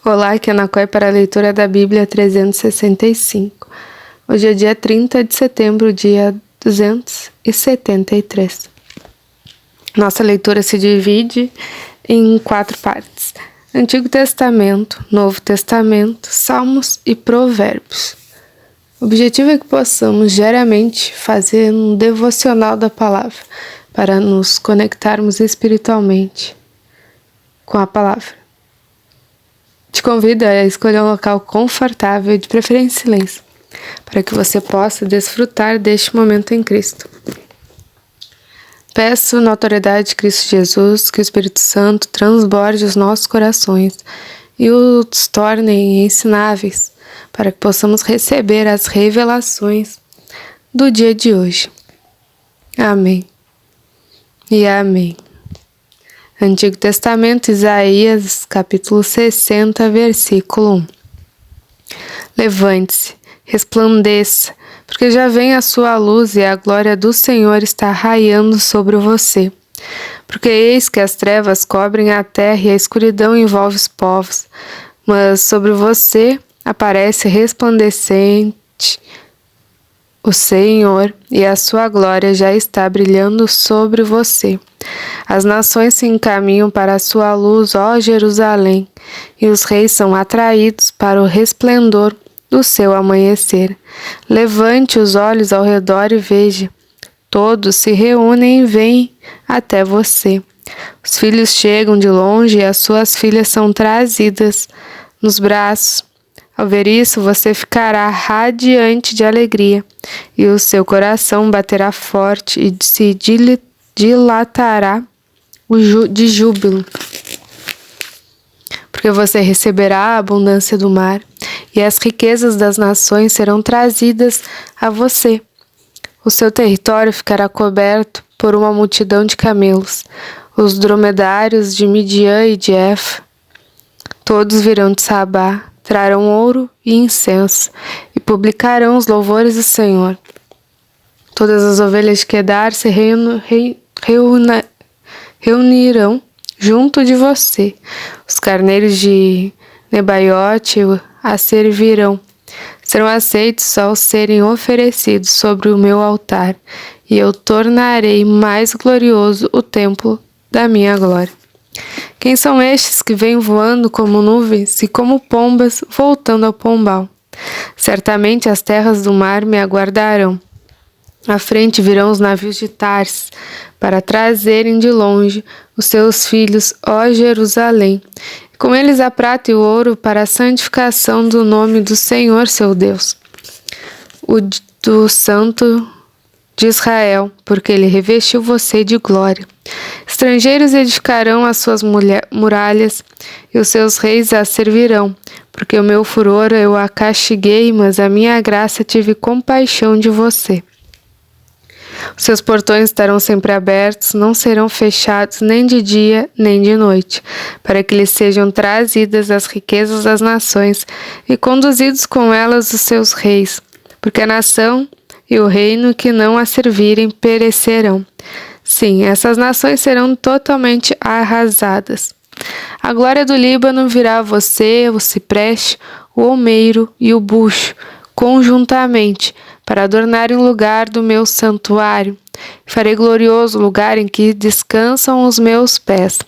Olá, aqui é Ana Coy para a leitura da Bíblia 365. Hoje é dia 30 de setembro, dia 273. Nossa leitura se divide em 4 partes: Antigo Testamento, Novo Testamento, Salmos e Provérbios. O objetivo é que possamos diariamente fazer um devocional da palavra, para nos conectarmos espiritualmente com a palavra. Te convido a escolher um local confortável, de preferência em silêncio, para que você possa desfrutar deste momento em Cristo. Peço na autoridade de Cristo Jesus que o Espírito Santo transborde os nossos corações e os torne ensináveis, para que possamos receber as revelações do dia de hoje. Amém e amém. Antigo Testamento, Isaías, capítulo 60, versículo 1. Levante-se, resplandeça, porque já vem a sua luz e a glória do Senhor está raiando sobre você. Porque eis que as trevas cobrem a terra e a escuridão envolve os povos, mas sobre você aparece resplandecente o Senhor, e a sua glória já está brilhando sobre você. As nações se encaminham para a sua luz, ó Jerusalém, e os reis são atraídos para o resplendor do seu amanhecer. Levante os olhos ao redor e veja. Todos se reúnem e vêm até você. Os filhos chegam de longe e as suas filhas são trazidas nos braços. Ao ver isso, você ficará radiante de alegria, e o seu coração baterá forte e se dilatará de júbilo. Porque você receberá a abundância do mar, e as riquezas das nações serão trazidas a você. O seu território ficará coberto por uma multidão de camelos, os dromedários de Midian e de Efa. Todos virão de Sabá, trarão ouro e incenso, e publicarão os louvores do Senhor. Todas as ovelhas de Quedar se reunirão junto de você. Os carneiros de Nebaiote a servirão. Serão aceitos ao serem oferecidos sobre o meu altar, e eu tornarei mais glorioso o templo da minha glória. Quem são estes que vêm voando como nuvens e como pombas voltando ao pombal? Certamente as terras do mar me aguardarão. À frente virão os navios de Tarsis, para trazerem de longe os seus filhos, ó Jerusalém, e com eles a prata e o ouro para a santificação do nome do Senhor seu Deus, o do Santo de Israel, porque ele revestiu você de glória. Estrangeiros edificarão as suas muralhas, e os seus reis a servirão, porque o meu furor eu a castiguei, mas a minha graça tive compaixão de você. Os seus portões estarão sempre abertos, não serão fechados nem de dia nem de noite, para que lhes sejam trazidas as riquezas das nações e conduzidos com elas os seus reis, porque a nação e o reino que não a servirem perecerão. Sim, essas nações serão totalmente arrasadas. A glória do Líbano virá a você, o cipreste, o almeiro e o bucho, conjuntamente, para adornarem o lugar do meu santuário. Farei glorioso o lugar em que descansam os meus pés.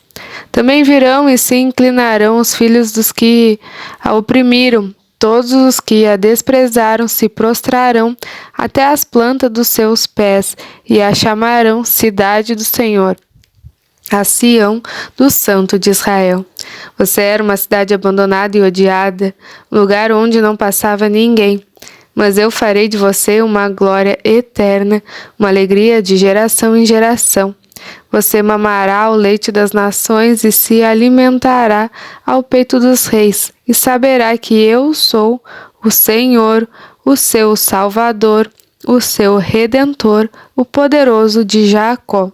Também virão e se inclinarão os filhos dos que a oprimiram. Todos os que a desprezaram se prostrarão até as plantas dos seus pés e a chamarão cidade do Senhor, a Sião do Santo de Israel. Você era uma cidade abandonada e odiada, lugar onde não passava ninguém. Mas eu farei de você uma glória eterna, uma alegria de geração em geração. Você mamará o leite das nações e se alimentará ao peito dos reis, e saberá que eu sou o Senhor, o seu Salvador, o seu Redentor, o poderoso de Jacó.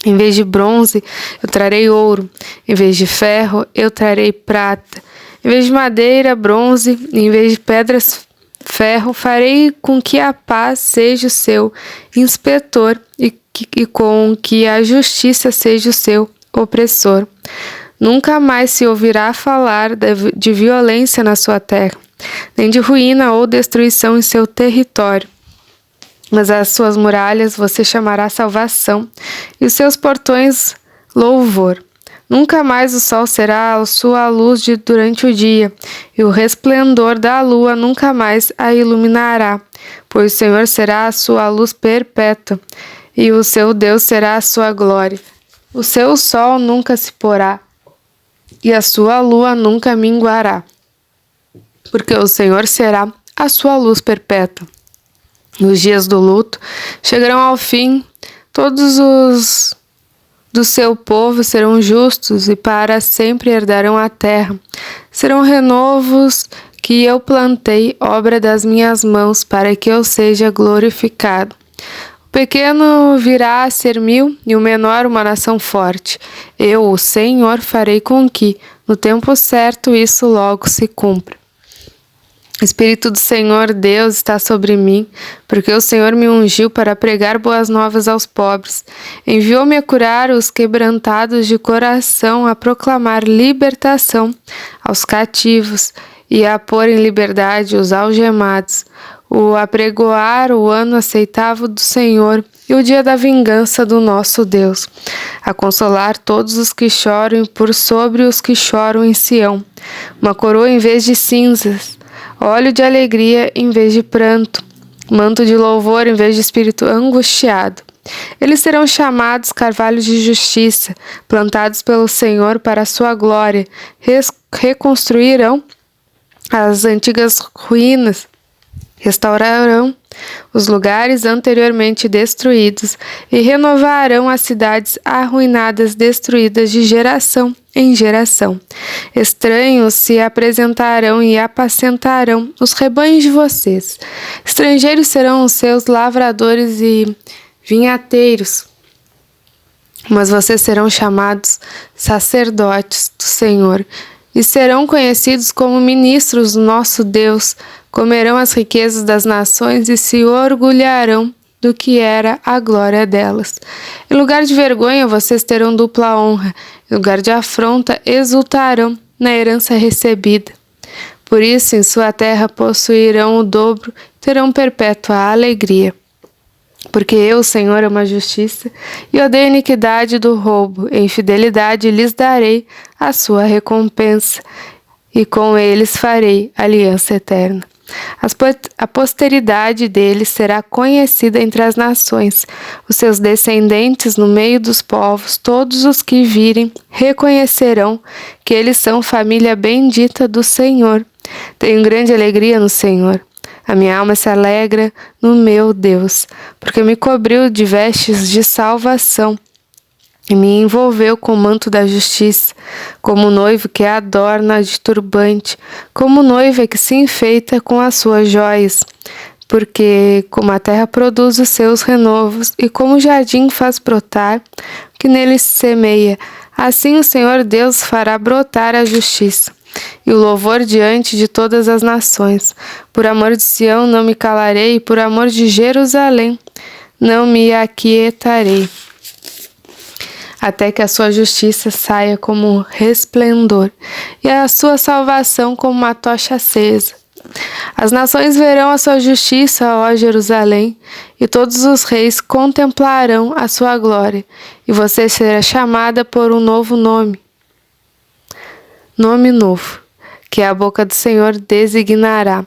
Em vez de bronze, eu trarei ouro. Em vez de ferro, eu trarei prata. Em vez de madeira, bronze. E em vez de pedras, ferro. Farei com que a paz seja o seu inspetor e com que a justiça seja o seu opressor. Nunca mais se ouvirá falar de violência na sua terra, nem de ruína ou destruição em seu território. Mas as suas muralhas você chamará salvação, e os seus portões louvor. Nunca mais o sol será a sua luz durante o dia, e o resplendor da lua nunca mais a iluminará, pois o Senhor será a sua luz perpétua, e o seu Deus será a sua glória. O seu sol nunca se porá, e a sua lua nunca minguará, porque o Senhor será a sua luz perpétua. Os dias do luto chegarão ao fim, todos os do seu povo serão justos e para sempre herdarão a terra. Serão renovos que eu plantei, obra das minhas mãos, para que eu seja glorificado. O pequeno virá a ser 1000 e o menor uma nação forte. Eu, o Senhor, farei com que, no tempo certo, isso logo se cumpra. O Espírito do Senhor Deus está sobre mim, porque o Senhor me ungiu para pregar boas novas aos pobres. Enviou-me a curar os quebrantados de coração, a proclamar libertação aos cativos e a pôr em liberdade os algemados, o apregoar o ano aceitável do Senhor e o dia da vingança do nosso Deus, a consolar todos os que choram por sobre os que choram em Sião, uma coroa em vez de cinzas, óleo de alegria em vez de pranto, manto de louvor em vez de espírito angustiado. Eles serão chamados carvalhos de justiça, plantados pelo Senhor para a sua glória. Reconstruirão as antigas ruínas, restaurarão os lugares anteriormente destruídos e renovarão as cidades arruinadas, destruídas de geração em geração. Estranhos se apresentarão e apacentarão os rebanhos de vocês. Estrangeiros serão os seus lavradores e vinhateiros, mas vocês serão chamados sacerdotes do Senhor e serão conhecidos como ministros do nosso Deus. Comerão as riquezas das nações e se orgulharão do que era a glória delas. Em lugar de vergonha, vocês terão dupla honra. Em lugar de afronta, exultarão na herança recebida. Por isso, em sua terra possuirão o dobro, terão perpétua alegria. Porque eu, Senhor, amo a justiça e odeio a iniquidade do roubo. Em fidelidade lhes darei a sua recompensa, e com eles farei aliança eterna. A posteridade deles será conhecida entre as nações, os seus descendentes no meio dos povos. Todos os que virem reconhecerão que eles são família bendita do Senhor. Tenho grande alegria no Senhor. A minha alma se alegra no meu Deus, porque me cobriu de vestes de salvação e me envolveu com o manto da justiça, como noivo que adorna de turbante, como noiva que se enfeita com as suas joias. Porque como a terra produz os seus renovos, e como o jardim faz brotar o que nele se semeia, assim o Senhor Deus fará brotar a justiça e o louvor diante de todas as nações. Por amor de Sião não me calarei, e por amor de Jerusalém não me aquietarei, até que a sua justiça saia como um resplendor, e a sua salvação como uma tocha acesa. As nações verão a sua justiça, ó Jerusalém, e todos os reis contemplarão a sua glória, e você será chamada por um novo nome novo, que a boca do Senhor designará.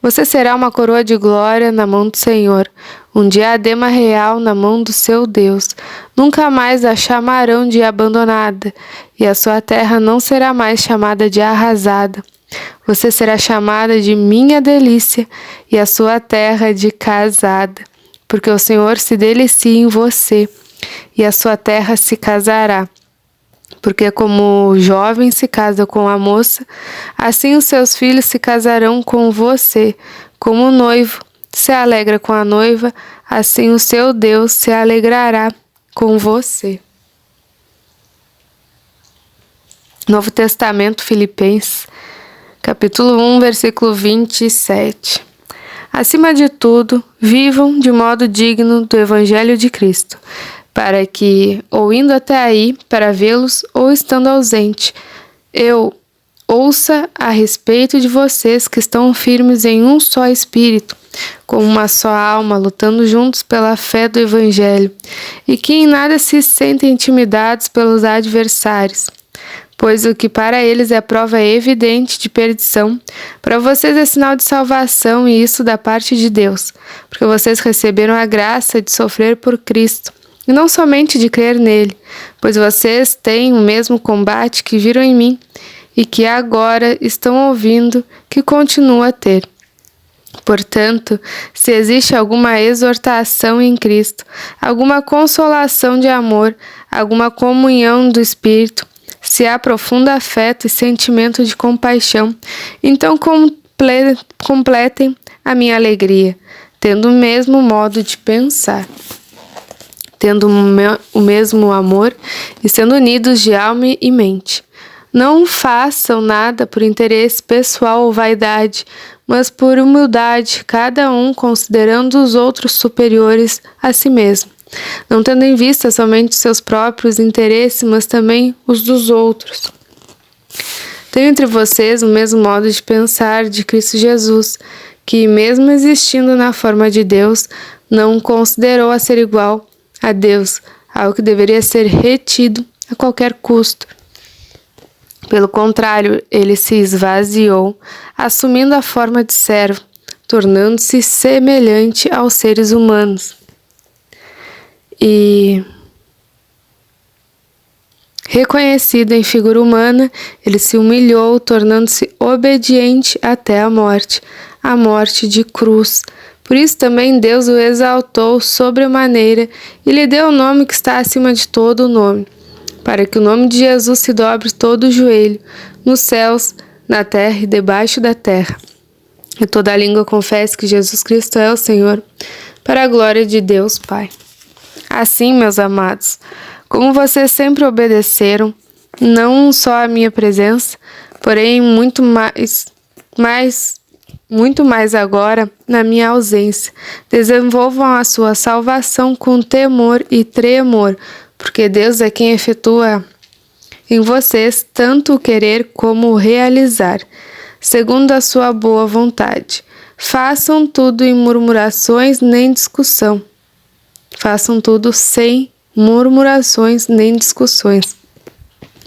Você será uma coroa de glória na mão do Senhor, um diadema real na mão do seu Deus. Nunca mais a chamarão de abandonada, e a sua terra não será mais chamada de arrasada. Você será chamada de minha delícia, e a sua terra de casada, porque o Senhor se delicia em você, e a sua terra se casará. Porque como o jovem se casa com a moça, assim os seus filhos se casarão com você. Como o noivo se alegra com a noiva, assim o seu Deus se alegrará com você. Novo Testamento, Filipenses, capítulo 1, versículo 27. Acima de tudo, vivam de modo digno do Evangelho de Cristo, para que, ou indo até aí para vê-los, ou estando ausente, eu ouça a respeito de vocês que estão firmes em um só espírito, com uma só alma, lutando juntos pela fé do Evangelho, e que em nada se sentem intimidados pelos adversários. Pois o que para eles é prova evidente de perdição, para vocês é sinal de salvação, e isso da parte de Deus, porque vocês receberam a graça de sofrer por Cristo, e não somente de crer nele, pois vocês têm o mesmo combate que viram em mim, e que agora estão ouvindo que continua a ter. Portanto, se existe alguma exortação em Cristo, alguma consolação de amor, alguma comunhão do Espírito, se há profundo afeto e sentimento de compaixão, então completem a minha alegria, tendo o mesmo modo de pensar, tendo o mesmo amor e sendo unidos de alma e mente. Não façam nada por interesse pessoal ou vaidade, mas por humildade, cada um considerando os outros superiores a si mesmo, não tendo em vista somente seus próprios interesses, mas também os dos outros. Tenho entre vocês o mesmo modo de pensar de Cristo Jesus, que, mesmo existindo na forma de Deus, não considerou a ser igual a Deus, algo que deveria ser retido a qualquer custo. Pelo contrário, ele se esvaziou, assumindo a forma de servo, tornando-se semelhante aos seres humanos. E, reconhecido em figura humana, ele se humilhou, tornando-se obediente até a morte de cruz. Por isso também Deus o exaltou sobremaneira e lhe deu o nome que está acima de todo o nome, para que o nome de Jesus se dobre todo o joelho, nos céus, na terra e debaixo da terra, e toda língua confesse que Jesus Cristo é o Senhor, para a glória de Deus Pai. Assim, meus amados, como vocês sempre obedeceram, não só à minha presença, porém muito mais agora na minha ausência, desenvolvam a sua salvação com temor e tremor, porque Deus é quem efetua em vocês tanto o querer como o realizar, segundo a sua boa vontade. Façam tudo em murmurações nem discussão. Façam tudo sem murmurações nem discussões,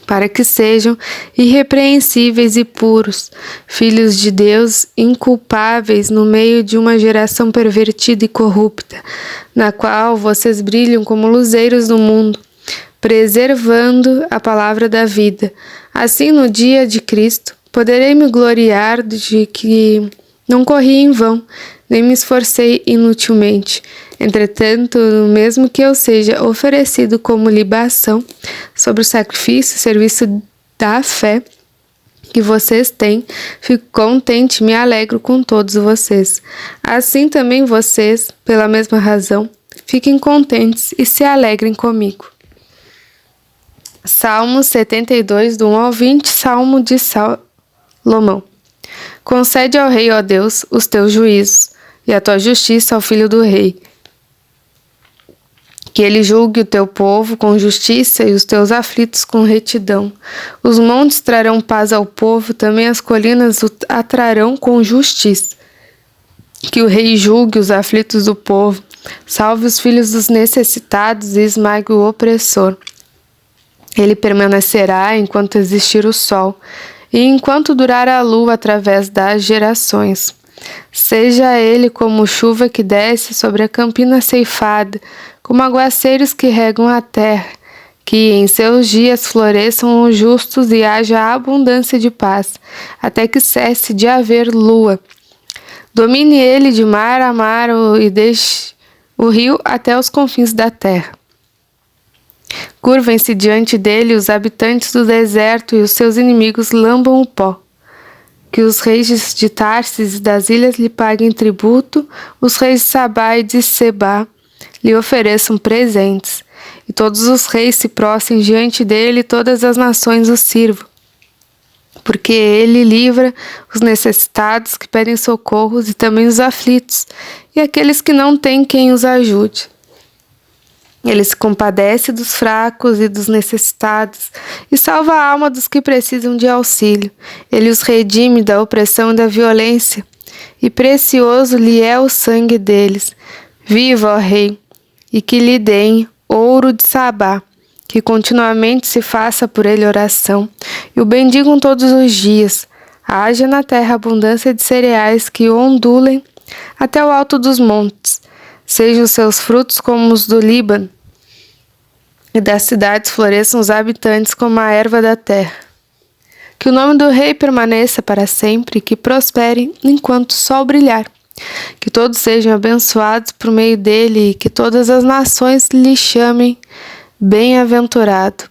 para que sejam irrepreensíveis e puros, filhos de Deus inculpáveis no meio de uma geração pervertida e corrupta, na qual vocês brilham como luzeiros no mundo, preservando a palavra da vida. Assim, no dia de Cristo, poderei me gloriar de que não corri em vão, nem me esforcei inutilmente. Entretanto, mesmo que eu seja oferecido como libação sobre o sacrifício e serviço da fé que vocês têm, fico contente e me alegro com todos vocês. Assim também vocês, pela mesma razão, fiquem contentes e se alegrem comigo. Salmo 72, do 1 ao 20, Salmo de Salomão. Concede ao rei, ó Deus, os teus juízos, e a tua justiça ao filho do rei. Que ele julgue o teu povo com justiça e os teus aflitos com retidão. Os montes trarão paz ao povo, também as colinas o atrarão com justiça. Que o rei julgue os aflitos do povo, salve os filhos dos necessitados e esmague o opressor. Ele permanecerá enquanto existir o sol, e enquanto durar a lua através das gerações. Seja ele como chuva que desce sobre a campina ceifada, como aguaceiros que regam a terra, que em seus dias floresçam os justos e haja abundância de paz, até que cesse de haver lua. Domine ele de mar a mar e deixe o rio até os confins da terra. Curvem-se diante dele os habitantes do deserto e os seus inimigos lambam o pó. Que os reis de Tarsis e das ilhas lhe paguem tributo, os reis de Sabá e de Sebá lhe ofereçam presentes, e todos os reis se prostrem diante dele e todas as nações o sirvam. Porque ele livra os necessitados que pedem socorros e também os aflitos, e aqueles que não têm quem os ajude. Ele se compadece dos fracos e dos necessitados e salva a alma dos que precisam de auxílio. Ele os redime da opressão e da violência, e precioso lhe é o sangue deles. Viva, ó Rei, e que lhe deem ouro de Sabá, que continuamente se faça por ele oração, e o bendigam todos os dias. Haja na terra abundância de cereais que ondulem até o alto dos montes. Sejam os seus frutos como os do Líbano, e das cidades floresçam os habitantes como a erva da terra. Que o nome do rei permaneça para sempre e que prospere enquanto o sol brilhar. Que todos sejam abençoados por meio dele e que todas as nações lhe chamem bem-aventurado.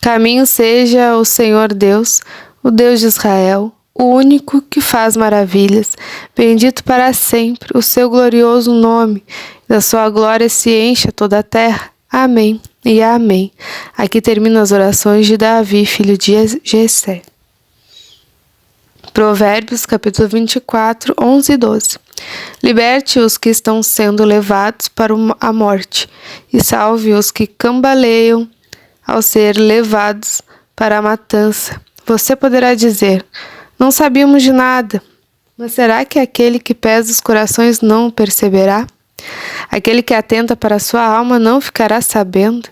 Caminho seja o Senhor Deus, o Deus de Israel, o único que faz maravilhas. Bendito para sempre o seu glorioso nome, da sua glória se encha toda a terra. Amém e amém. Aqui terminam as orações de Davi, filho de Jessé. Provérbios, capítulo 24, 11 e 12. Liberte os que estão sendo levados para a morte, e salve os que cambaleiam ao ser levados para a matança. Você poderá dizer: não sabíamos de nada. Mas será que aquele que pesa os corações não o perceberá? Aquele que atenta para a sua alma não ficará sabendo?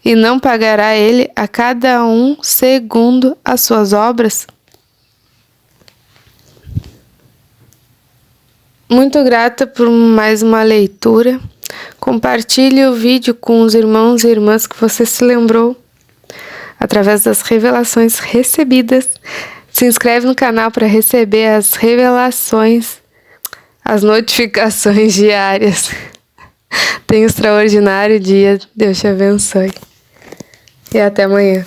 E não pagará ele a cada um segundo as suas obras? Muito grata por mais uma leitura. Compartilhe o vídeo com os irmãos e irmãs que você se lembrou através das revelações recebidas. Se inscreve no canal para receber as revelações, as notificações diárias. Tenha um extraordinário dia. Deus te abençoe. E até amanhã.